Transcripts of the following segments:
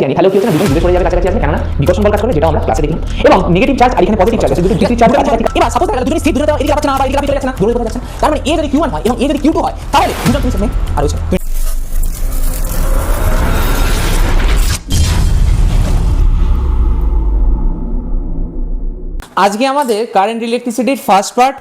জানি হ্যালো কি হচ্ছে না দুটো দূরে সরে যাবে কাছাকাছি আছে কেননা বিকর্ষণ বল কাজ করে যেটা আমরা ক্লাসে দেখি এবং নেগেটিভ চার্জ আর এখানে পজিটিভ চার্জ আছে দুটো ডিসক্রিট চার্জ কাছাকাছি এবার সাপোজ দেখা গেল দুটো স্থির দূরে এদিকে যাচ্ছে না বা এদিকে চলে যাচ্ছে না দূরে চলে যাচ্ছে তার মানে এ যদি q1 হয় এবং এ যদি q2 হয় তাহলে দুটো তুমি সামনে আর হচ্ছে আজকে আমাদের কারেন্ট ইলেকট্রিসিটির ফার্স্ট পার্ট,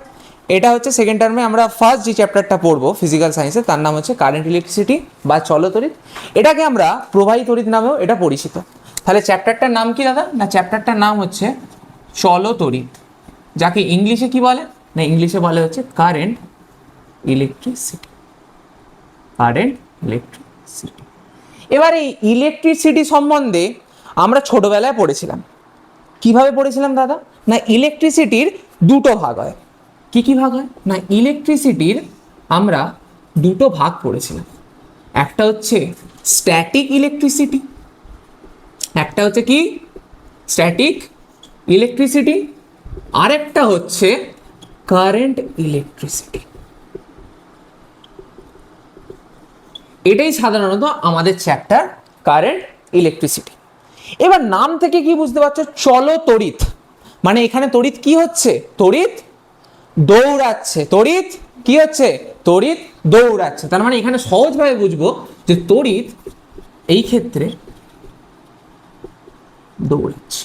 এটা হচ্ছে সেকেন্ড টার্মে আমরা ফার্স্ট যে চ্যাপ্টারটা পড়বো ফিজিক্যাল সায়েন্সে তার নাম হচ্ছে কারেন্ট ইলেকট্রিসিটি বা চলতড়িৎ। এটাকে আমরা প্রবাহী তড়িৎ নামেও এটা পরিচিত। তাহলে চ্যাপ্টারটার নাম কি দাদা? না চ্যাপ্টারটার নাম হচ্ছে চলতড়িৎ, যাকে ইংলিশে কি বলে? না ইংলিশে বলে হচ্ছে কারেন্ট ইলেকট্রিসিটি। Current electricity. এবার এই ইলেকট্রিসিটি সম্বন্ধে আমরা ছোটবেলায় পড়েছিলাম। কিভাবে পড়েছিলাম দাদা? না ইলেকট্রিসিটির দুটো ভাগ হয়। কি কি ভাগ হয়? না ইলেকট্রিসিটির আমরা দুটো ভাগ পড়েছিলাম। একটা হচ্ছে স্ট্যাটিক ইলেকট্রিসিটি, একটা হচ্ছে কি স্ট্যাটিক ইলেকট্রিসিটি, আরেকটা হচ্ছে কারেন্ট ইলেকট্রিসিটি। এটাই সাধারণত আমাদের চ্যাপ্টার কারেন্ট ইলেকট্রিসিটি। এবার নাম থেকে কি বুঝতে পারছো? চলতড়িৎ, মানে এখানে তড়িৎ কি হচ্ছে? তড়িৎ দৌড়াচ্ছে। তড়িৎ কি হচ্ছে? তড়িৎ দৌড়াচ্ছে। তার মানে এখানে সহজভাবে বুঝবো যে তড়িৎ এই ক্ষেত্রে দৌড়াচ্ছে।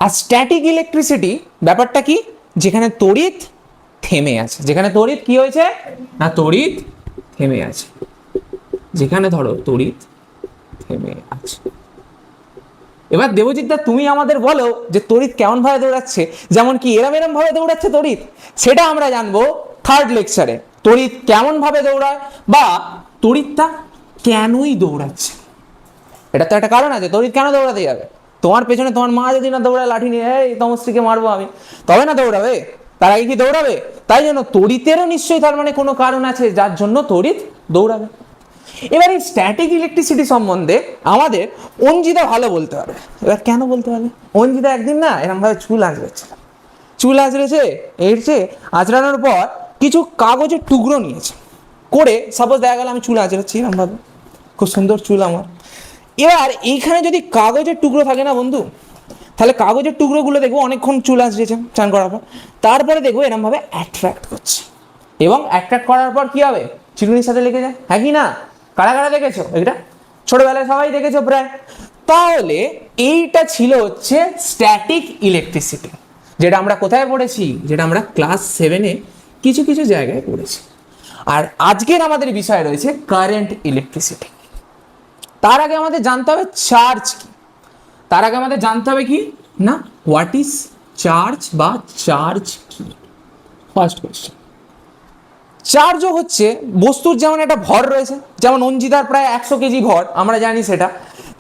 আর স্ট্যাটিক ইলেকট্রিসিটি ব্যাপারটা কি? যেখানে তড়িৎ থেমে আছে। যেখানে তড়িৎ কি হয়েছে? না তড়িৎ থেমে আছে। যেখানে ধরো তড়িৎ থেমে আছে। এবার দেবজিৎ দা তুমি আমাদের বলো যে তড়িৎ কেমন ভাবে দৌড়াচ্ছে, যেমন কি এরম ভাবে দৌড়াচ্ছে তড়িৎ, সেটা আমরা জানবো থার্ড লেকচারে। তড়িৎ কেমন ভাবে দৌড়ায় বা তড়িৎটা কেনই দৌড়াচ্ছে। এটা তো একটা কারণ আছে, তড়িৎ কেন দৌড়াতে যাবে? তোমার পেছনে তোমার মা যদি না দৌড়ায় লাঠি নিয়ে, এই তোমার স্ত্রীকে মারবো আমি, তবে না দৌড়াবে? তার আগে কি দৌড়াবে? তাই জন্য তড়িতেরও নিশ্চয়ই তার মানে কোনো কারণ আছে যার জন্য তড়িৎ দৌড়াবে। এবার এই স্ট্যাটিক ইলেকট্রিসিটি সম্বন্ধে আমাদের অঞ্জিতা ভালো বলতে পারবে। এবার কেন বলতে পারবে? অঞ্জিতা একদিন না এরকমভাবে চুল আঁচড়েছে, চুল আঁচড়েছে, এরছে আঁচড়ানোর পর কিছু কাগজের টুকরো নিয়েছে করে, সাপোজ দেখা গেল আমি চুল আঁচড়াচ্ছি এরকমভাবে, খুব সুন্দর চুল আমার। এবার এইখানে যদি কাগজের টুকরো থাকে না বন্ধু, তাহলে কাগজের টুকরোগুলো দেখবো অনেকক্ষণ চুল আঁচড়েছে চান করার পর, তারপরে দেখবো এরকমভাবে অ্যাট্রাক্ট করছে এবং অ্যাট্রাক্ট করার পর কি হবে? চিরুনির সাথে লেগে যায়। হ্যাঁ কি না? কারা কারা দেখেছো এটা? ছোটবেলায় সবাই দেখেছো প্রায়। তাহলে এইটা ছিল হচ্ছে স্ট্যাটিক ইলেকট্রিসিটি, যেটা আমরা কোথায় পড়েছি? যেটা আমরা ক্লাস 7-এ কিছু কিছু জায়গায় পড়েছি। আর আজকের আমাদের বিষয় রয়েছে কারেন্ট ইলেকট্রিসিটি। তার আগে আমাদের জানতে হবে চার্জ কি। তার আগে আমাদের জানতে হবে কি না হোয়াট ইজ চার্জ বা চার্জ কি। ফার্স্ট কোয়েশ্চেন, চার্জও হচ্ছে বস্তুর যেমন একটা ভর রয়েছে, যেমন অঞ্জিতার প্রায় 100 কেজি ভর, আমরা জানি সেটা,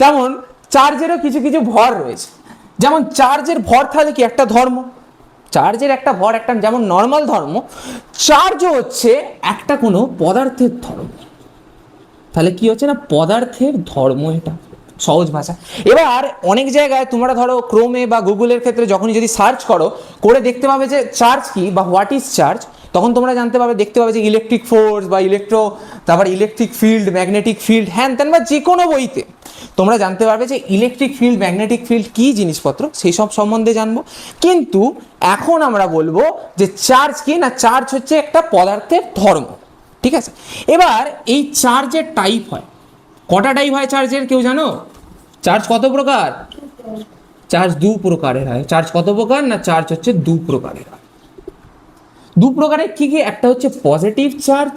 তেমন চার্জেরও কিছু কিছু ভর রয়েছে। যেমন চার্জের ভর তাহলে কি একটা ধর্ম, চার্জের একটা ভর একটা যেমন নর্মাল ধর্ম, চার্জও হচ্ছে একটা কোনো পদার্থের ধর্ম। তাহলে কি হচ্ছে না পদার্থের ধর্ম, এটা সহজ ভাষা। এবার অনেক জায়গায় তোমরা ধরো ক্রোমে বা গুগলের ক্ষেত্রে যখনই যদি সার্চ করো করে দেখতে পাবে যে চার্জ কি বা হোয়াট ইজ চার্জ, তখন তোমরা জানতে পাবে, দেখতে পাবে যে ইলেকট্রিক ফোর্স বা তারপর ইলেকট্রিক ফিল্ড, ম্যাগনেটিক ফিল্ড, হ্যান ত্যান বা যে কোনো বইতে তোমরা জানতে পারবে যে ইলেকট্রিক ফিল্ড, ম্যাগনেটিক ফিল্ড কী জিনিসপত্র, সেই সব সম্বন্ধে জানবো। কিন্তু এখন আমরা বলবো যে চার্জ কি না চার্জ হচ্ছে একটা পদার্থের ধর্ম। ঠিক আছে? এবার এই চার্জের টাইপ হয় কটা? টাইপ হয় চার্জের, কেউ জানো? চার্জ কত প্রকার? চার্জ দু প্রকারের হয়। চার্জ কত প্রকার? না চার্জ হচ্ছে দু প্রকারের হয়। দু প্রকারের কি কি? একটা হচ্ছে পজিটিভ চার্জ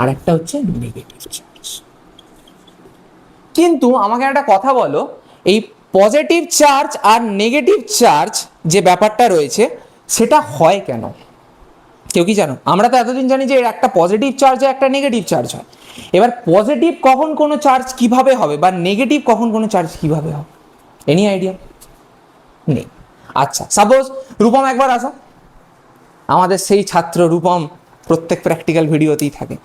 আর একটা হচ্ছে নেগেটিভ চার্জ। কিন্তু আমাকে একটা কথা বলো, এই পজিটিভ চার্জ আর নেগেটিভ চার্জ যে ব্যাপারটা রয়েছে সেটা হয় কেন? কেউ কি জানো? আমরা তো এতদিন জানি যে একটা পজিটিভ চার্জ হয়, একটা নেগেটিভ চার্জ হয়। এবার পজিটিভ কখন কোনো চার্জ কিভাবে হবে বা নেগেটিভ কখন কোনো চার্জ কিভাবে হবে? এনি আইডিয়া নেই? আচ্ছা, সাপোজ রূপম একবার আসো, আমাদের সেই ছাত্র রূপম প্রত্যেক প্র্যাকটিক্যাল ভিডিওতেই থাকে।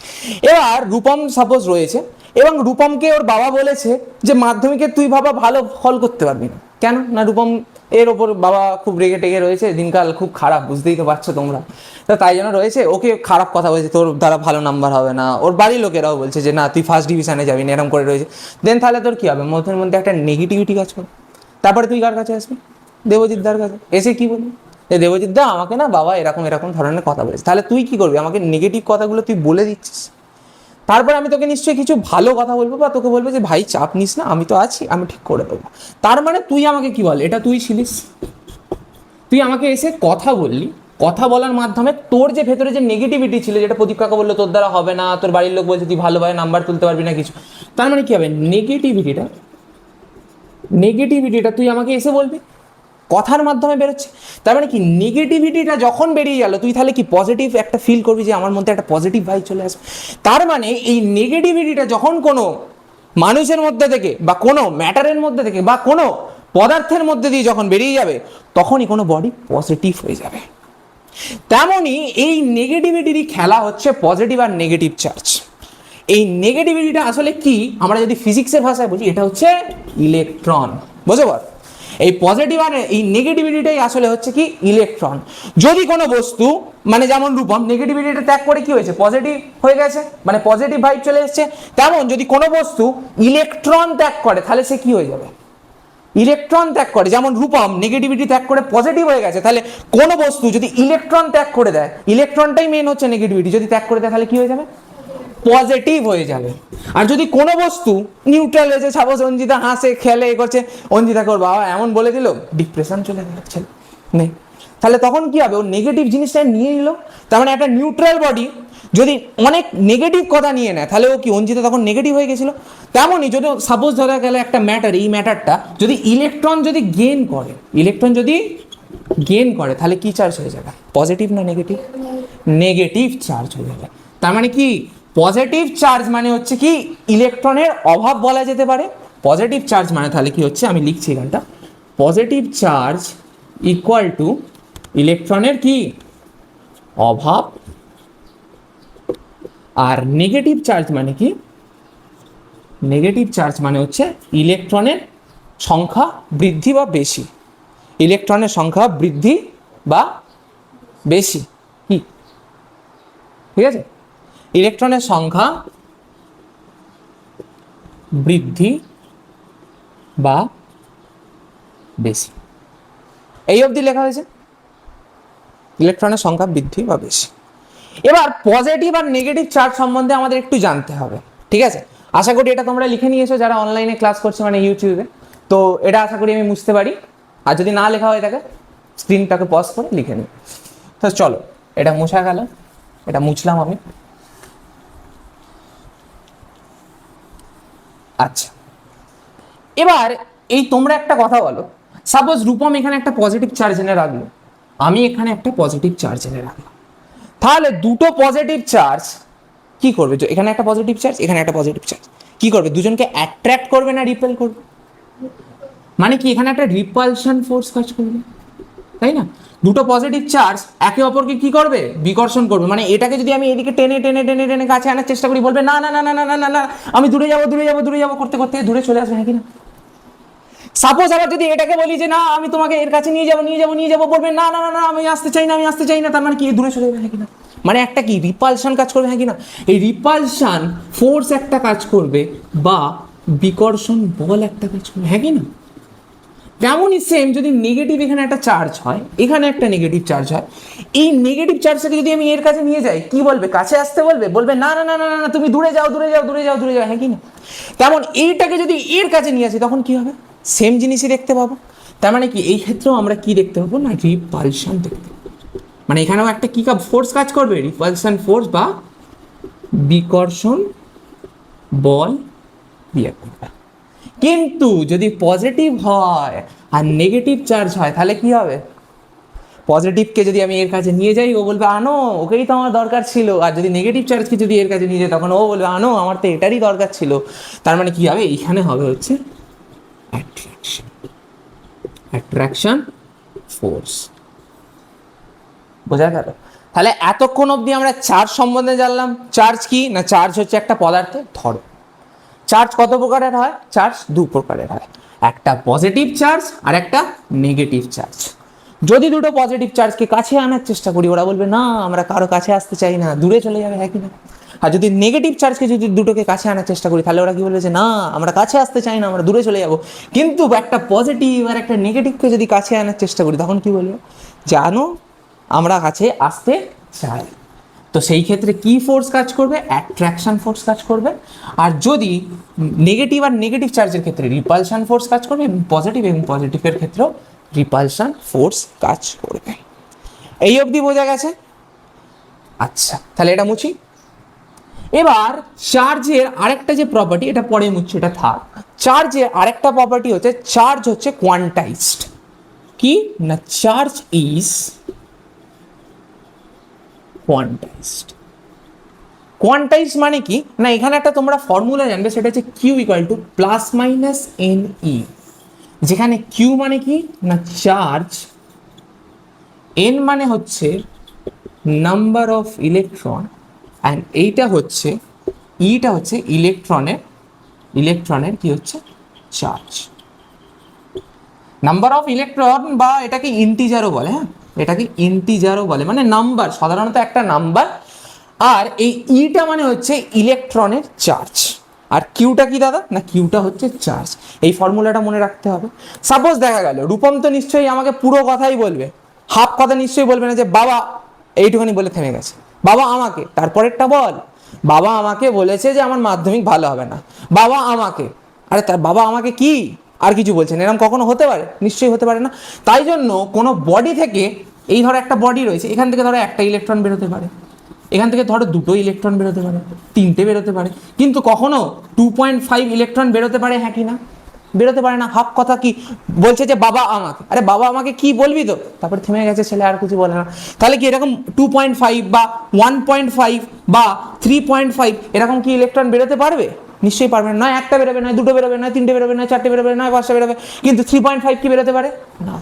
এবার রূপম সাপোজ রয়েছে এবং রূপমকে ওর বাবা বলেছে যে মাধ্যমিকে তুই বাবা ভালো ফল করতে পারবি না। কেন? না রূপম এর ওপর বাবা খুব রেগে টেগে রয়েছে, দিনকাল খুব খারাপ, বুঝতেই তো পারছো তোমরা। তো তাই জন্য রয়েছে, ওকে খারাপ কথা বলছে, তোর দ্বারা ভালো নাম্বার হবে না, ওর বাড়ির লোকেরাও বলছে যে না তুই ফার্স্ট ডিভিশনে যাবি না, এরকম করে রয়েছে। দেন তাহলে তোর কী হবে, মধ্যের মধ্যে একটা নেগেটিভিটি কাজ করবে। তারপরে তুই কার কাছে আসবি? দেবজিৎ দার কাছে। এসে কি বলবি, যে দেবজিৎ দা আমাকে না বাবা এরকম এরকম ধরনের কথা বলেছে। তাহলে তুই কি করবি, আমাকে নেগেটিভ কথাগুলো তুই বলে দিচ্ছিস। তারপরে আমি তোকে নিশ্চয়ই কিছু ভালো কথা বলবো, বা তোকে বলবো যে ভাই চাপ নিস না, আমি তো আছি, আমি ঠিক করে দেবো। তার মানে তুই আমাকে কি বল, এটা তুই ছিলিস। তুই আমাকে এসে কথা বললি, কথা বলার মাধ্যমে তোর যে ভেতরে যে নেগেটিভিটি ছিল, যেটা প্রদীপ কাকা বললো তোর দ্বারা হবে না, তোর বাড়ির লোক বলছে তুই ভালোভাবে নাম্বার তুলতে পারবি না কিছু, তার মানে কি হবে, নেগেটিভিটিটা তুই আমাকে এসে বলবি, কথার মাধ্যমে বেরোচ্ছে। তার মানে কি, নেগেটিভিটিটা যখন বেরিয়ে গেল, তুই তাহলে কি পজিটিভ একটা ফিল করবি, যে আমার মধ্যে একটা পজিটিভ ভাইব চলে আসবে। তার মানে এই নেগেটিভিটিটা যখন কোনো মানুষের মধ্যে থেকে, বা কোনো ম্যাটারের মধ্যে থেকে, বা কোনো পদার্থের মধ্যে দিয়ে যখন বেরিয়ে যাবে, তখনই কোনো বডি পজিটিভ হয়ে যাবে। তেমনই এই নেগেটিভিটিরই খেলা হচ্ছে পজিটিভ আর নেগেটিভ চার্জ। এই নেগেটিভিটিটা আসলে কি, আমরা যদি ফিজিক্সের ভাষায় বুঝি, এটা হচ্ছে ইলেকট্রন। বুঝতে পার, এই পজিটিভ আর এই নেগেটিভিটিটাই আসলে হচ্ছে কি, ইলেকট্রন। যদি কোনো বস্তু, মানে যেমন রূপম নেগেটিভিটিটা ত্যাগ করে কি হয়েছে, পজিটিভ হয়ে গেছে, মানে পজিটিভ ভাইব চলে এসেছে। তেমন যদি কোনো বস্তু ইলেকট্রন ত্যাগ করে, তাহলে সে কি হয়ে যাবে, ইলেকট্রন ত্যাগ করে। যেমন রূপম নেগেটিভিটি ত্যাগ করে পজিটিভ হয়ে গেছে, তাহলে কোনো বস্তু যদি ইলেকট্রন ত্যাগ করে দেয়, ইলেকট্রনটাই মেন হচ্ছে নেগেটিভিটি, যদি ত্যাগ করে দেয় তাহলে কি হয়ে যাবে, পজিটিভ হয়ে যাবে। আর যদি কোনো বস্তু নিউট্রাল হয়েছে, সাপোজ অঞ্জিতা হাসে খেলে এ করছে, অঞ্জিতাকে ওর বাবা এমন বলে দিল, ডিপ্রেশন চলে যাচ্ছে নেই, তাহলে তখন কি হবে, ও নেগেটিভ জিনিসটা নিয়ে নিল। তার মানে একটা নিউট্রাল বডি যদি অনেক নেগেটিভ কথা নিয়ে নেয়, তাহলে ও কি, অঞ্জিতা তখন নেগেটিভ হয়ে গেছিল। তেমনই যদি সাপোজ ধরা গেল একটা ম্যাটার, এই ম্যাটারটা যদি ইলেকট্রন যদি গেইন করে, তাহলে কি চার্জ হয়ে যাবে, পজিটিভ না নেগেটিভ, নেগেটিভ চার্জ হয়ে যাবে। তার মানে কি, পজিটিভ চার্জ মানে হচ্ছে কি, ইলেকট্রনের অভাব বলা যেতে পারে। পজিটিভ চার্জ মানে তাহলে কি হচ্ছে, আমি লিখছি এখানটা, পজিটিভ চার্জ ইকুয়াল টু ইলেকট্রনের কি, অভাব। আর নেগেটিভ চার্জ মানে কি, নেগেটিভ চার্জ মানে হচ্ছে ইলেকট্রনের সংখ্যা বৃদ্ধি বা বেশি, ইলেকট্রনের সংখ্যা বৃদ্ধি বা বেশি, কি ঠিক আছে, ইলেকট্রনের সংখ্যা বৃদ্ধি বা বেশি, এই অবধি লেখা হয়েছে, ইলেকট্রনের সংখ্যা বৃদ্ধি বা বেশি। এবার পজিটিভ আর নেগেটিভ চার্জ সম্বন্ধে আমাদের একটু জানতে হবে, ঠিক আছে। আশা করি এটা তোমরা লিখে নিয়েছো যারা অনলাইনে ক্লাস করছে, মানে ইউটিউবে। তো এটা আশা করি আমি বুঝতে পারি, আর যদি না লেখা হয়ে থাকে স্ক্রিনটাকে পজ করে লিখে নিই। তো চলো, এটা মুছা গেল, এটা মুছলাম আমি। আচ্ছা, এবার এই তোমরা একটা কথা বলো, সাপোজ রূপম এখানে একটা পজিটিভ চার্জ এনে রাখলো, আমি এখানে একটা পজিটিভ চার্জ এনে রাখলাম, তাহলে দুটো পজিটিভ চার্জ কি করবে, এখানে একটা পজিটিভ চার্জ, এখানে একটা পজিটিভ চার্জ, কি করবে, দুজনকে অ্যাট্রাক্ট করবে না রিপেল করবে, মানে কি, এখানে একটা রিপালশন ফোর্স কাজ করবে, তাই না। দুটো পজিটিভ চার্জ একে অপরকে কি করবে, বিকর্ষণ করবে। মানে এটাকে যদি আমি এদিকে টেনে টেনে টেনে টেনে কাছে আনার চেষ্টা করি, বলবে না না না না না না না, আমি দূরে যাবো দূরে যাবো দূরে যাবো করতে করতে দূরে চলে আসবে, হ্যাঁ কি না। সাপোজ আবার যদি এটাকে বলি যে না আমি তোমাকে এর কাছে নিয়ে যাবো নিয়ে যাবো নিয়ে যাবো, বলবে না না না না আমি আসতে চাই না আমি আসতে চাই না, তার মানে কি, দূরে চলে যাবে, হ্যাঁ কি না। মানে একটা কি, রিপালশন কাজ করবে, হ্যাঁ কি না। এই রিপালশন ফোর্স একটা কাজ করবে, বা বিকর্ষণ বল একটা কাজ করবে, হ্যাঁ কি না। তেমনই সেম যদি নেগেটিভ এখানে একটা চার্জ হয়, এখানে একটা নেগেটিভ চার্জ হয়, এই নেগেটিভ চার্জটাকে যদি আমি এর কাছে নিয়ে যাই, কি বলবে, কাছে আসতে বলবে, বলবে না না না না না তুমি দূরে যাও দূরে যাও দূরে যাও দূরে যাও, হ্যাঁ কি না। তেমন এইটাকে যদি এর কাছে নিয়ে আসি, তখন কি হবে, সেম জিনিসই দেখতে পাবো। তার মানে কি, এই ক্ষেত্রেও আমরা কি দেখতে পাবো না, রিপালশন দেখতে পাবো। মানে এখানেও একটা কি ফোর্স কাজ করবে, রিপালশন ফোর্স বা বিকর্ষণ বল ক্রিয়া করবে। কিন্তু যদি পজিটিভ হয় আর নেগেটিভ চার্জ হয়, তাহলে কি হবে, পজিটিভকে যদি আমি এর কাছে নিয়ে যাই, ও বলবে আনো, ওকেই তো আমার দরকার ছিল। আর যদি নেগেটিভ চার্জকে যদি এর কাছে নিয়ে যাই, তখন ও বলবে আনো, আমার তো এটারই দরকার ছিল। তার মানে কি হবে, এইখানে হবে হচ্ছে অ্যাট্রাকশন ফোর্স। বোঝা গেল। তাহলে এতক্ষণ অবধি আমরা চার্জ সম্বন্ধে জানলাম। চার্জ কি না, চার্জ হচ্ছে একটা পদার্থের ধর্ম। চার্জ কত প্রকারের হয়, চার্জ দু প্রকারের হয়। একটা পজিটিভ চার্জ আর একটা নেগেটিভ চার্জ। যদি দুটো পজিটিভ চার্জকে কাছে আনার চেষ্টা করি, ওরা বলবে না আমরা কারো কাছে আসতে চাই না, দূরে চলে যাবে, হ্যাঁ কি না? আর যদি নেগেটিভ চার্জকে যদি দুটোকে কাছে আনার চেষ্টা করি, তাহলে ওরা কি বলবে যে না আমরা কাছে আসতে চাই না, আমরা দূরে চলে যাব। কিন্তু একটা পজিটিভ আর একটা নেগেটিভকে যদি কাছে আনার চেষ্টা করি, তখন কি বলবো? জানো আমরা কাছে আসতে চাই। তো সেই ক্ষেত্রে কি ফোর্স কাজ করবে? অ্যাট্রাকশন ফোর্স কাজ করবে। আর যদি নেগেটিভ আর নেগেটিভ চার্জের ক্ষেত্রে রিপালশন ফোর্স কাজ করবে, এবং পজিটিভের ক্ষেত্রেও রিপালশন ফোর্স কাজ করবে। এই অবধি বোঝা গেছে? আচ্ছা, তাহলে এটা মুছি। এবার চার্জের আরেকটা যে প্রপার্টি, এটা পরে মুছছি, এটা থাক। চার্জের আরেকটা প্রপার্টি হচ্ছে চার্জ হচ্ছে কোয়ান্টাইজড। কি না? Charge is quantized. কোয়ান্টাইজ মানে কি না, এখানে একটা তোমরা ফর্মুলা জানবে, সেটা হচ্ছে Q equal to plus minus N E. যেখানে কিউ মানে কি না চার্জ, এন মানে হচ্ছে নাম্বার অফ ইলেকট্রন, অ্যান্ড এইটা হচ্ছে ইটা হচ্ছে ইলেকট্রনের কি হচ্ছে চার্জ। নাম্বার অফ ইলেকট্রন, বা এটাকে ইন্টিজারও বলে, হ্যাঁ এটাকে ইন্টিজারও বলে, মানে নাম্বার, সাধারণত একটা নাম্বার। আর এই ইটা মানে হচ্ছে ইলেকট্রনের চার্জ। আর কিউটা কি দাদা? না কিউটা হচ্ছে চার্জ। এই ফর্মুলাটা মনে রাখতে হবে। সাপোজ দেখা গেল রূপম তো নিশ্চয়ই আমাকে পুরো কথাই বলবে, হাফ কথা নিশ্চয়ই বলবে না যে বাবা এইটুখানি বলে থেমে গেছে, বাবা আমাকে, তারপরেরটা বল, বাবা আমাকে বলেছে যে আমার মাধ্যমিক ভালো হবে না, বাবা আমাকে, আরে তার বাবা আমাকে কি আর কিছু বলছেন, এরকম কখনো হতে পারে? নিশ্চয়ই হতে পারে না। তাই জন্য কোনো বডি থেকে, এই ধরো একটা বডি রয়েছে, এখান থেকে ধরো একটা ইলেকট্রন বেরোতে পারে, এখান থেকে ধরো দুটো ইলেকট্রন বেরোতে পারে, তিনটে বেরোতে পারে, কিন্তু কখনো 2.5 ইলেকট্রন বেরোতে পারে, হ্যাঁ কি না? বেরোতে পারে না। হাফ কথা কি বলছে যে বাবা আমাকে, আরে বাবা আমাকে কি বলবি তো, তারপরে থেমে গেছে ছেলে, আর কিছু বলে না। তাহলে কি এরকম 2.5 বা 1.5 বা 3.5 এরকম কি ইলেকট্রন বেরোতে পারবে? নিশ্চয়ই পারবে না। নয় একটা বেরোবে, নয় দুটো বেরোবে, নয় তিনটে বেরোবে, নয় চারটে বেরোবে, নয় পাঁচটা বেরোবে, কিন্তু 3.5 কি বেরোতে পারে না।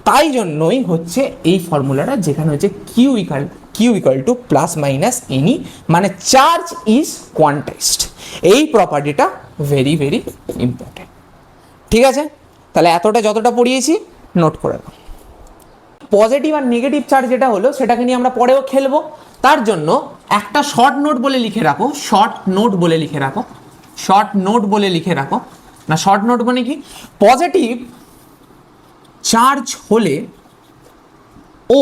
তাই জন্যই হচ্ছে এই ফর্মুলাটা, যেখানে হচ্ছে Q equal to plus minus n e, মানে চার্জ ইজ কোয়ান্টাইজড। এই প্রপার্টিটা ভেরি ভেরি ইম্পর্টেন্ট। ঠিক আছে, তাহলে এতটা যতটা পড়িয়েছি নোট করে নাও। পজিটিভ আর নেগেটিভ চার্জ যেটা হলো, সেটাকে নিয়ে আমরা পরেও খেলবো। তার জন্য একটা শর্ট নোট বলে লিখে রাখো, শর্ট নোট বলে লিখে রাখো, শর্ট নোট বলে লিখে রাখো। না শর্ট নোট মানে কি? পজিটিভ চার্জ হলে ও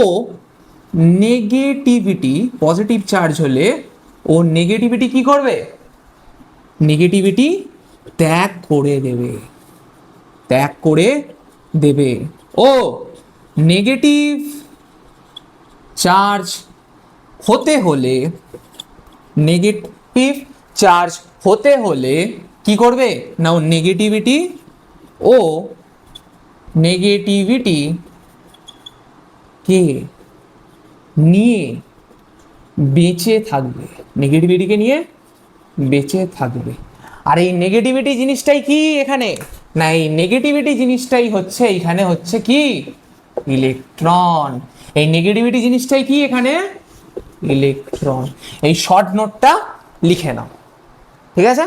নেগেটিভিটি, পজিটিভ চার্জ হলে ও নেগেটিভিটি কি করবে? নেগেটিভিটি ত্যাগ করে দেবে, ত্যাগ করে দেবে। ও নেগেটিভ চার্জ হতে হলে, নেগেটিভ চার্জ হতে হলে কি করবে না, ও নেগেটিভিটি কে নিয়ে বেঁচে থাকবে, নেগেটিভিটিকে নিয়ে বেঁচে থাকবে। আর এই নেগেটিভিটি জিনিসটাই কি এখানে? না এই নেগেটিভিটি জিনিসটাই হচ্ছে এখানে হচ্ছে কি ইলেকট্রন। এই নেগেটিভিটি জিনিসটাই কি এখানে ইলেকট্রন। এই শর্ট নোটটা লিখে নাও, ঠিক আছে?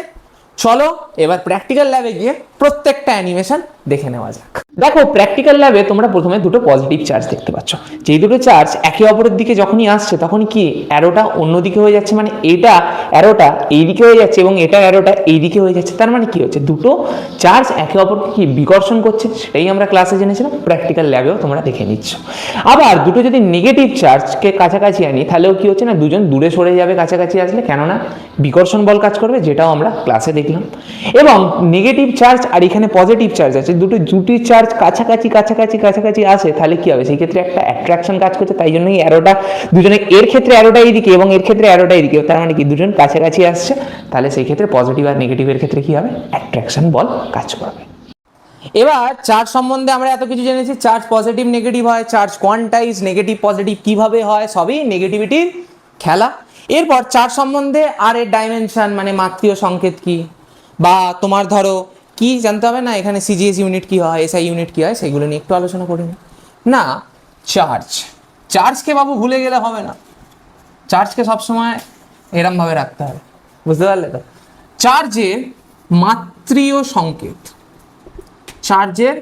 চলো এবার প্র্যাকটিক্যাল ল্যাবে গিয়ে প্রত্যেকটা অ্যানিমেশন দেখে নেওয়া যাক। দেখো প্র্যাকটিক্যাল ল্যাবে তোমরা প্রথমে দুটো পজিটিভ চার্জ দেখতে পাচ্ছ। যেই দুটো চার্জ একে অপরের দিকে যখনই আসছে, তখনই কি অ্যারোটা অন্যদিকে হয়ে যাচ্ছে, মানে এটা অ্যারোটা এইদিকে হয়ে যাচ্ছে এবং এটা অ্যারোটা এইদিকে হয়ে যাচ্ছে। তার মানে কি হচ্ছে, দুটো চার্জ একে অপরকে কি বিকর্ষণ করছে। সেটাই আমরা ক্লাসে জেনেছিলাম, প্র্যাকটিক্যাল ল্যাবেও তোমরা দেখে নিচ্ছ। আবার দুটো যদি নেগেটিভ চার্জকে কাছাকাছি আনি, তাহলেও কি হচ্ছে না, দুজন দূরে সরে যাবে কাছাকাছি আসলে, কেননা বিকর্ষণ বল কাজ করবে, যেটাও আমরা ক্লাসে দেখলাম। এবং নেগেটিভ চার্জ আর এখানে পজিটিভ চার্জ আছে, দুটি চার্জ কাছাকাছি কাছাকাছি কাছাকাছি আসে, তাহলে কি হবে, সেই ক্ষেত্রে একটা অ্যাট্রাকশন কাজ করছে। তাই জন্যই অ্যারোটা দুজনে, এর ক্ষেত্রে অ্যারোটা এইদিকে এবং এর ক্ষেত্রে অ্যারোটা এইদিকে, তার মানে কি দুজন কাছাকাছি আসছে, তাহলে সেই ক্ষেত্রে পজিটিভ আর নেগেটিভের ক্ষেত্রে কি হবে, অ্যাট্রাকশন বল কাজ করবে। এবার চার্জ সম্বন্ধে আমরা এত কিছু জেনেছি, চার্জ পজিটিভ নেগেটিভ হয়, চার্জ কোয়ান্টাইজ, নেগেটিভ পজিটিভ কিভাবে হয়, সবই নেগেটিভিটির খেলা। এরপর চার্জ সম্বন্ধে আর এর ডাইমেনশন, মানে মাত্রীয় সংকেত কি, বা তোমার ধরো কি জানতে হবে না, এখানে সিজিএস ইউনিট কি হয়, এসআই ইউনিট কি হয়, সেগুলো নিয়ে একটু আলোচনা করে নিই। না চার্জকে বাবু ভুলে গেলে হবে না, চার্জকে সবসময় এরমভাবে রাখতে হবে, বুঝতে পারলে তো? চার্জের মাত্রীয় সংকেত, চার্জের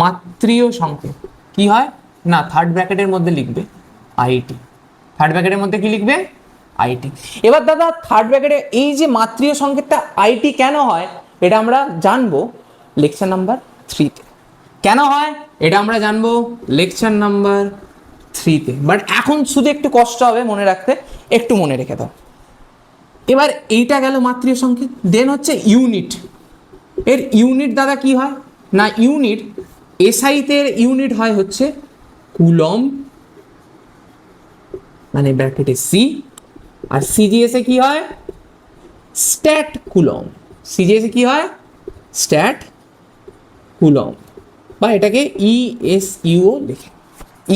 মাত্রিয় সংকেত কি হয় না থার্ড ব্র্যাকেটের মধ্যে লিখবে আইটি, থার্ড ব্র্যাকেটের মধ্যে কি লিখবে আইটি। এবার দাদা থার্ড ব্র্যাকেটে এই যে মাত্রিয় সংকেতটা আইটি কেন হয় এটা আমরা জানবো লেকচার নাম্বার 3-তে। কেন হয় এটা আমরা জানবো লেকচার নাম্বার 3-তে, বাট এখন শুধু একটু কষ্ট হবে মনে রাখতে, একটু মনে রেখে দাও। এবার এইটা গেল মাত্রিয় সংকেত, দেন হচ্ছে ইউনিট। এর ইউনিট দাদা কি হয় না ইউনিট এসআইতে এর ইউনিট হয় হচ্ছে কুলম, মানে ব্র্যাকেটে সি, আর সিজিএস এ কি হয় স্ট্যাট কুলম, সিজিএস এ কি হয় স্ট্যাট কুলম, বা এটাকে ইএসইউ লিখে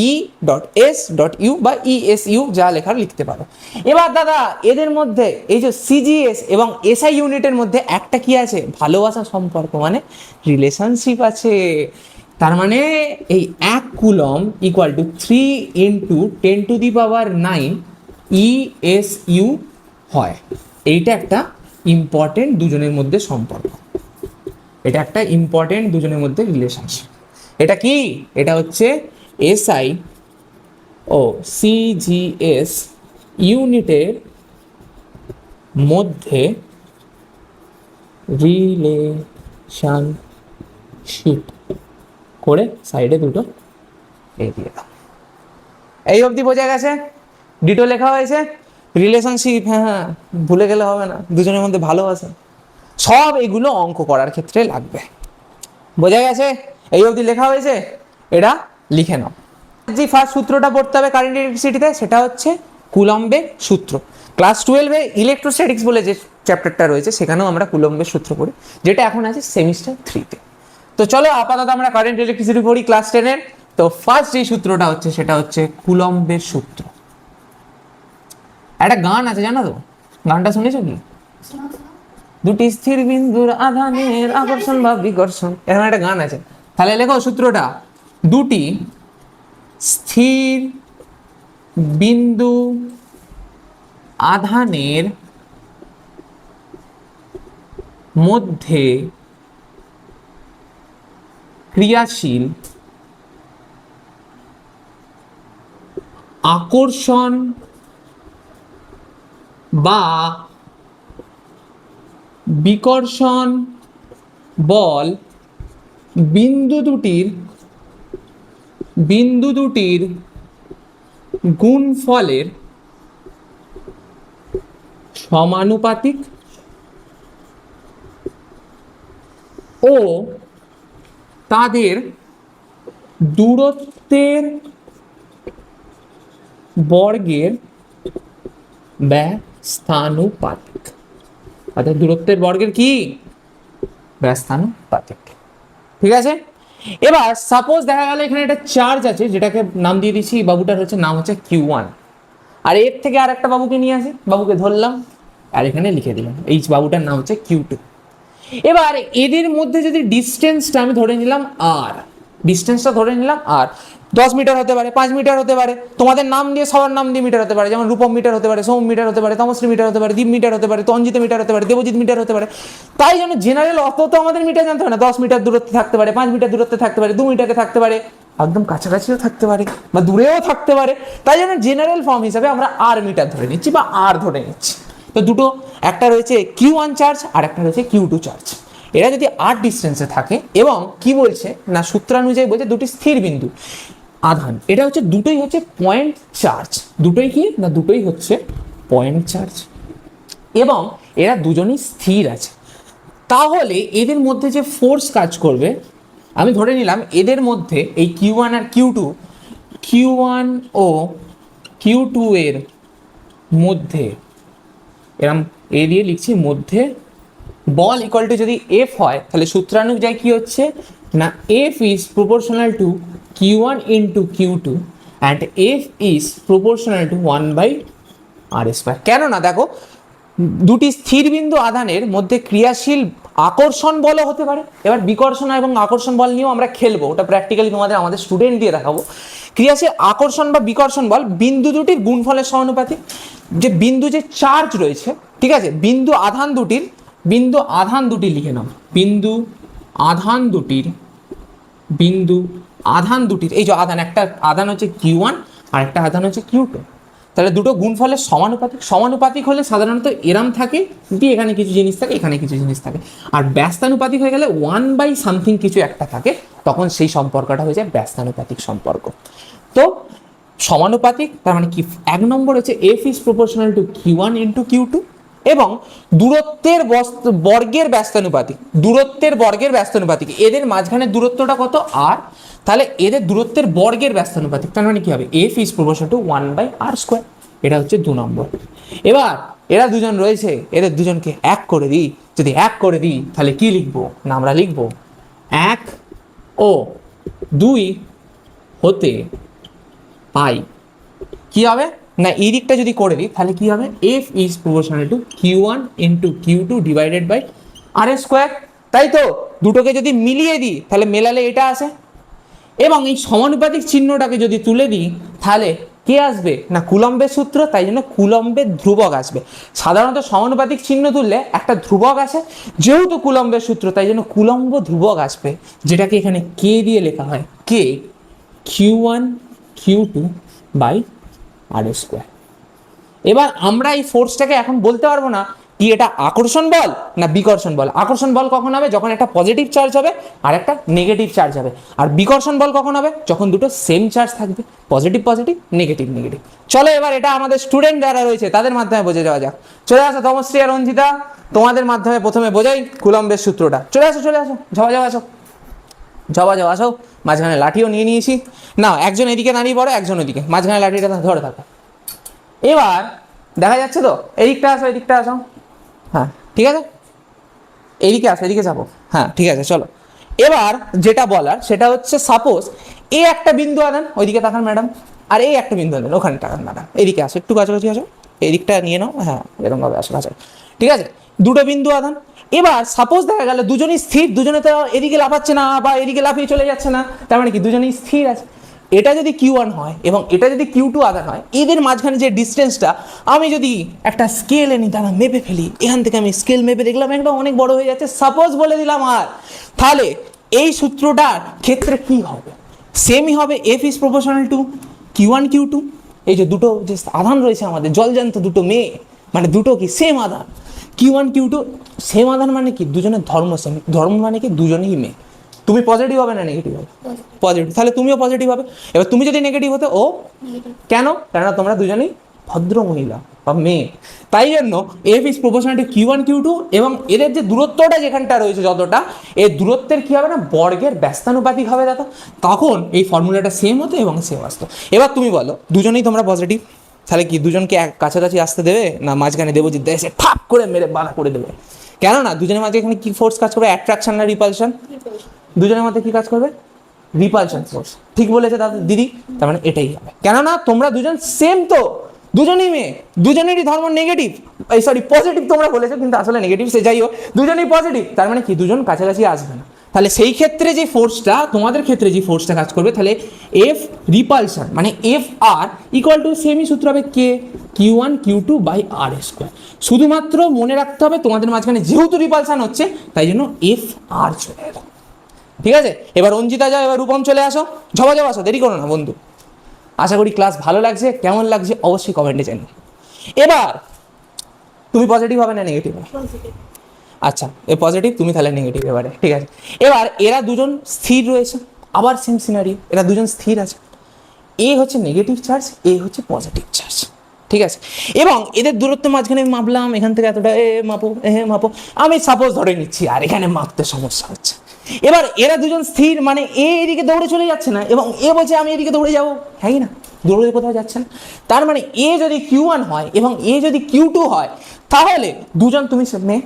E.S.U বা ESU যা লেখার লিখতে পারো। এবার দাদা এদের মধ্যে এই যে সিজিএস এবং এসআই ইউনিটের মধ্যে একটা কি আছে ভালোবাসা সম্পর্ক, মানে রিলেশনশিপ আছে। তার মানে এই 1 coulomb equal to 3 into 10⁹ ESU হয়। এইটা একটা ইম্পর্টেন্ট দুজনের মধ্যে সম্পর্ক, এটা একটা ইম্পর্টেন্ট দুজনের মধ্যে রিলেশনশিপ। এটা কি এটা হচ্ছে এসআই ও সিজিএস ইউনিটের মধ্যে রিলেশনশিপ করে সাইডে দুটো এই দিয়ে দাও। এই অবধি বোঝা গেছে? ডিটো লেখা হয়েছে, রিলেশনশিপ, হ্যাঁ ভুলে গেলে হবে না, দুজনের মধ্যে ভালোবাসা, সব এগুলো অঙ্ক করার ক্ষেত্রে লাগবে। বোঝা গেছে? এই অবধি লেখা হয়েছে, এটা লিখে নাও। যে ফার্স্ট সূত্রটা পড়তে হবে কারেন্ট ইলেকট্রিসিটিতে সেটা হচ্ছে কুলম্বের সূত্র। ক্লাস 12-এ ইলেকট্রোস্ট্যাটিক্স বলে যে চ্যাপ্টারটা রয়েছে সেখানেও আমরা কুলম্বের সূত্র পড়ি, যেটা এখন আছে সেমিস্টার 3-তে। তো চলো আপাতত আমরা কারেন্ট ইলেকট্রিসিটি পড়ি ক্লাস 10-এর। তো ফার্স্ট যে সূত্রটা হচ্ছে সেটা হচ্ছে কুলম্বের সূত্র। একটা গান আছে জানো তো, গানটা শুনেছো কি? দুটি স্থির বিন্দুর আধানের আকর্ষণ বা বিকর্ষণ, এরকম একটা গান আছে। তাহলে লেখো সূত্রটা, দুটি স্থির বিন্দু আধানের মধ্যে ক্রিয়াশীল আকর্ষণ বা বিকর্ষণ বল বিন্দু দুটির গুণফলের সমানুপাতিক ও তাদের দূরত্বের বর্গের ব্যস্তানুপাতিক। অর্থাৎ দূরত্বের বর্গের কি ব্যস্তানুপাতিক। ঠিক আছে? এবার সাপোজ দেখা গেল এখানে একটা চার্জ আছে যেটাকে নাম দিয়ে দিচ্ছি, বাবুটার হচ্ছে নাম হচ্ছে Q1, আর এর থেকে আর একটা বাবুকে নিয়ে আসি, বাবুকে ধরলাম আর এখানে লিখে দিলাম, এই বাবুটার নাম হচ্ছে Q2। এবার এদের মধ্যে যদি ডিস্টেন্সটা আমি ধরে নিলাম আর, ডিস্টেন্সটা ধরে নিলাম আর 10 মিটার হতে পারে, 5 মিটার হতে পারে, তোমাদের নাম দিয়ে সবার নাম দিয়ে মিটার হতে পারে, যেমন রূপম মিটার হতে পারে, সোম মিটার হতে পারে, তমশ্রী মিটার হতে পারে, দীপ মিটার হতে পারে, তঞ্জিত মিটার হতে পারে, দেবজিৎ মিটার হতে পারে। তাই জন্য জেনারেল অত তো আমাদের মিটার জানতে হবে না, 10 মিটার দূরত্বে থাকতে পারে, 5 মিটার দূরত্বে থাকতে পারে, 2 মিটারে থাকতে পারে, একদম কাছাকাছিও থাকতে পারে বা দূরেও থাকতে পারে। তাই জন্য জেনারেল ফর্ম হিসাবে আমরা আর মিটার ধরে নিচ্ছি বা আর ধরে নিচ্ছি। তো দুটো, একটা রয়েছে Q1 চার্জ আর একটা রয়েছে Q2 চার্জ। এরা যদি আর ডিস্টেন্সে থাকে এবং কি বলছে না সূত্রানুযায়ী বলছে দুটি স্থির বিন্দু আধান, এটা হচ্ছে দুটোই হচ্ছে পয়েন্ট চার্জ, দুটোই কি না দুটোই হচ্ছে পয়েন্ট চার্জ এবং এরা দুজনেই স্থির আছে। তাহলে এদের মধ্যে যে ফোর্স কাজ করবে, আমি ধরে নিলাম এদের মধ্যে এই Q1 আর Q1 ও Q2 এর মধ্যে, এরকম এ দিয়ে লিখছি মধ্যে, বল ইকুয়াল টু যদি F হয় তাহলে সূত্রানুযায়ী কি হচ্ছে না F is proportional to Q1 into Q2 and F is proportional two 1/r²। কেননা দেখো দুটি স্থির বিন্দু আধানের মধ্যে ক্রিয়াশীল আকর্ষণ বলও হতে পারে। এবার বিকর্ষণ এবং আকর্ষণ বল নিয়েও আমরা খেলবো, ওটা প্র্যাকটিক্যালি তোমাদের আমাদের স্টুডেন্ট দিয়ে দেখাবো। ক্রিয়াশীল আকর্ষণ বা বিকর্ষণ বল বিন্দু দুটির গুণফলের সমানুপাতিক। যে বিন্দু যে চার্জ রয়েছে, ঠিক আছে, বিন্দু আধান দুটি লিখে নাও, বিন্দু আধান দুটির বিন্দু আধান দুটির, এই যে আধান, একটা আধান হচ্ছে Q1 আর একটা আধান হচ্ছে Q2, তাহলে দুটো গুণফলের সমানুপাতিক। সমানুপাতিক হলে সাধারণত এরম থাকে, দিয়ে এখানে কিছু জিনিস থাকে, এখানে কিছু জিনিস থাকে। আর ব্যস্তানুপাতিক হয়ে গেলে 1/something কিছু একটা থাকে, তখন সেই সম্পর্কটা হয়ে যায় ব্যস্তানুপাতিক সম্পর্ক। তো সমানুপাতিক তার মানে কি, এক নম্বর হচ্ছে F is proportional to Q1 into Q2, এবং দূরত্বের বর্গের ব্যস্তানুপাতিক, দূরত্বের বর্গের ব্যস্তানুপাতিক, এদের মাঝখানে দূরত্বটা কত আর, তাহলে এদের দূরত্বের বর্গের ব্যস্তানুপাতিক, তার মানে কি হবে F is proportional two 1/r²। এটা হচ্ছে 2 নম্বর। এবার এরা দুজন রয়েছে, এদের দুজনকে এক করে দিই, যদি এক করে দিই তাহলে কি লিখবো না, আমরা লিখবো 1 ও 2 হতে পাই, কি হবে না, এই দিকটা যদি করে দিই তাহলে কি হবে, F is proportional to Q1 into Q2 divided by r²। তাই তো, দুটোকে যদি মিলিয়ে দিই তাহলে মেলালে এটা আসে, এবং এই সমানুপাতিক চিহ্নটাকে যদি তুলে দিই তাহলে কে আসবে না, কুলম্বের সূত্র, তাই জন্য কুলম্বের ধ্রুবক আসবে। সাধারণত সমানুপাতিক চিহ্ন তুললে একটা ধ্রুবক আসে, যেহেতু কুলম্বের সূত্র তাই জন্য কুলম্ব ধ্রুবক আসবে, যেটাকে এখানে কে দিয়ে লেখা হয়, কে Q1 Q2 বাই r²। এবার আমরা এই ফোর্সটাকে এখন বলতে পারবো না কি এটা আকর্ষণ বল না বিকর্ষণ বল। আকর্ষণ বল কখন হবে, যখন একটা পজিটিভ চার্জ হবে আর একটা নেগেটিভ চার্জ হবে। আর বিকর্ষণ বল কখন হবে, যখন দুটো সেম চার্জ থাকবে, পজিটিভ পজিটিভ, নেগেটিভ নেগেটিভ। চলো এবার এটা আমাদের স্টুডেন্ট যারা রয়েছে তাদের মাধ্যমে বোঝা যাওয়া যাক। চলে আসো তমশ্রী আর রঞ্জিতা, তোমাদের মাধ্যমে প্রথমে বোঝাই কুলম্বের সূত্রটা। চলে আসো চলে আসো, যাওয়া যাওয়া আসো, যাওয়া যাওয়া আসো। মাঝখানে লাঠিও নিয়ে নিয়েছি, না একজন এদিকে দাঁড়িয়ে পড়ো, একজন ওদিকে, মাঝখানে লাঠিটা ধরে থাকো। এবার দেখা যাচ্ছে তো, এদিকটা আসো, এদিকটা আসো, হ্যাঁ ঠিক আছে, এদিকে আসো, এদিকে যাবো, হ্যাঁ ঠিক আছে চলো। এবার যেটা বলার সেটা হচ্ছে, সাপোজ এ একটা বিন্দু আনেন, ওইদিকে তাকান ম্যাডাম, আর এই একটা বিন্দু আনেন, ওখানে তাকান ম্যাডাম, এদিকে আসো, একটু কাছাকাছি আসো, এদিকটা নিয়ে নাও, হ্যাঁ এরকম ভাবে আসো কাছাকাছি, ঠিক আছে। দুটো বিন্দু আধান, এবার সাপোজ দেখা গেল দুজনই স্থির, দুজনে তো এদিকে লাফাচ্ছে না বা এদিকে লাফিয়ে চলে যাচ্ছে না, তার মানে কি দুজনেই স্থির আছে। এটা যদি Q1 হয় এবং এটা যদি Q2 আধান হয়, এদের মাঝখানে যে ডিস্টেন্সটা আমি যদি একটা স্কেল এনে তারা মেপে ফেলি, এখান থেকে আমি স্কেল মেপে দেখলাম একটা অনেক বড় হয়ে যাচ্ছে, সাপোজ বলে দিলাম আর, তাহলে এই সূত্রটার ক্ষেত্রে কি হবে, সেমই হবে F is proportional to Q1 Q2। এই যে দুটো যে আধান রয়েছে আমাদের, জলজান্ত দুটো মেয়ে, মানে দুটো কি সেম আধান, Q1 Q2 সেম আধান, মানে কি দুজনের ধর্ম সেম, ধর্ম মানে কি দুজনেই মেয়ে। তুমি পজিটিভ হবে না নেগেটিভ হবে, পজিটিভ, তাহলে তুমিও পজিটিভ হবে। এবার তুমি যদি নেগেটিভ হতে, ও কেন, কেননা তোমরা দুজনেই ভদ্র মহিলা বা মেয়ে, তাই জন্য F is proportional to Q1 Q2, এবং এদের যে দূরত্বটা যেখানটা রয়েছে যতটা, এই দূরত্বের কি হবে না, বর্গের ব্যস্তানুপাতিক হবে দাদা, তখন এই ফর্মুলাটা সেম হতো এবং সেম আসতো। এবার তুমি বলো, দুজনেই তোমরা পজিটিভ, তাহলে কি দুজনকে এক কাছাকাছি আসতে দেবে না মাঝখানে দেবজিৎ এসে ঠাপ করে মেরে বাধা করে দেবে? কেননা দুজনের মাঝে এখানে কি ফোর্স কাজ করবে, অ্যাট্রাকশন না রিপালশন? দুজনের মধ্যে কি কাজ করবে, রিপালশন ফোর্স। ঠিক বলেছে দাদা দিদি, তার মানে এটাই হবে, কেননা তোমরা দুজন সেম তো, দুজনেই মেয়ে, দুজনেরই ধর্ম নেগেটিভ, এই সরি পজিটিভ তোমরা বলেছো কিন্তু আসলে নেগেটিভ, সে যাই হোক দুজনেই পজিটিভ, তার মানে কি দুজন কাছাকাছি আসবে না। তাহলে সেই ক্ষেত্রে যে ফোর্সটা, তোমাদের ক্ষেত্রে যে ফোর্সটা কাজ করবে, তাহলে এফ রিপালশন মানে এফ আর ইকুয়াল টু সেমই সূত্র হবে কে Q1 Q2 বাই r²। শুধুমাত্র মনে রাখতে হবে তোমাদের মাঝখানে যেহেতু রিপালশন হচ্ছে তাই জন্য এফ আর চলে এলো, ঠিক আছে। এবার রঞ্জিতা যাও, এবার রূপম চলে আসো, ঝবা ঝবা আসো, দেরি করো না বন্ধু। আশা করি ক্লাস ভালো লাগছে, কেমন লাগছে অবশ্যই কমেন্টে জানিও। এবার তুমি পজিটিভ হবে না নেগেটিভ হবে? আচ্ছা এ পজিটিভ, তুমি তাহলে নেগেটিভ, এবারে ঠিক আছে। এবার এরা দুজন স্থির রয়েছে, আবার সেম সিনারিও, এরা দুজন স্থির আছে, এ হচ্ছে নেগেটিভ চার্জ, এ হচ্ছে পজিটিভ চার্জ, ঠিক আছে। এবং এদের দূরত্ব মাঝখানে মাপলাম, এখান থেকে এতটা, এ মাপো এ মাপো, আমি সাপোজ ধরে নিচ্ছি, আর এখানে মাপতে সমস্যা হচ্ছে। এবার এরা দুজন স্থির, মানে এ এদিকে দৌড়ে চলে যাচ্ছে না এবং এ বলছে আমি এদিকে দৌড়ে যাবো, হ্যাঁ না, দৌড়ে কোথাও যাচ্ছে না। তার মানে এ যদি Q1 হয় এবং এ যদি Q2 হয়, তাহলে দুজন তুমি মেয়ে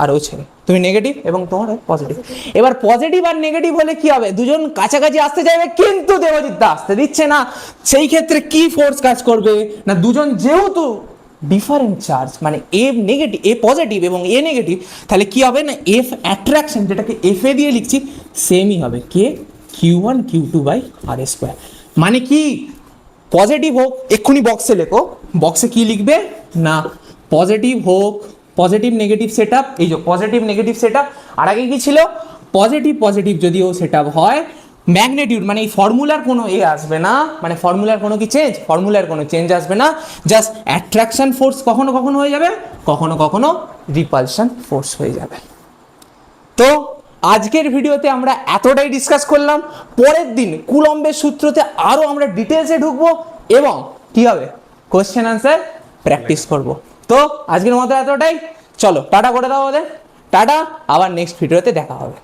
আর ও ছেলে, তুমি নেগেটিভ এবং তোমার পজিটিভ। এবার পজিটিভ আর নেগেটিভ হলে কি হবে, দুজন কাছাকাছি আসতে চাইবে কিন্তু দেবজিৎ আসতে দিচ্ছে না। সেই ক্ষেত্রে কি ফোর্স কাজ করবে না, দুজন যেহেতু ডিফারেন্ট চার্জ, মানে এ নেগেটিভ, এ পজিটিভ এবং এ নেগেটিভ, তাহলে কি হবে না, এফ অ্যাট্রাকশন যেটাকে এফ এ দিয়ে লিখছি সেমই হবে কে Q1 Q2 বাই r²। মানে কি পজিটিভ হোক, এক্ষুনি বক্সে লেখো, বক্সে কি লিখবে না পজিটিভ হোক, পজিটিভ নেগেটিভ সেট আপ, এই যে পজিটিভ নেগেটিভ সেট আপ, আর আগে কি ছিল পজিটিভ পজিটিভ যদিও সেট আপ হয় ম্যাগনেটিউড মানে এই ফর্মুলার কোনো আসবে না, মানে ফর্মুলার কোনো কি চেঞ্জ, ফর্মুলার কোনো চেঞ্জ আসবে না, জাস্ট অ্যাট্রাকশন ফোর্স কখনো কখনো হয়ে যাবে, কখনো কখনো রিপালশন ফোর্স হয়ে যাবে। তো আজকের ভিডিওতে আমরা এতটাই ডিসকাস করলাম। পরের দিন কুলম্বের সূত্রতে আরও আমরা ডিটেলসে ঢুকবো এবং কি হবে কোয়েশ্চেন আনসার প্র্যাকটিস করব। তো আজকের মতো এতটাই, চলো টাটা করে দাও ওদের, টাটা, আবার নেক্সট ভিডিওতে দেখা হবে।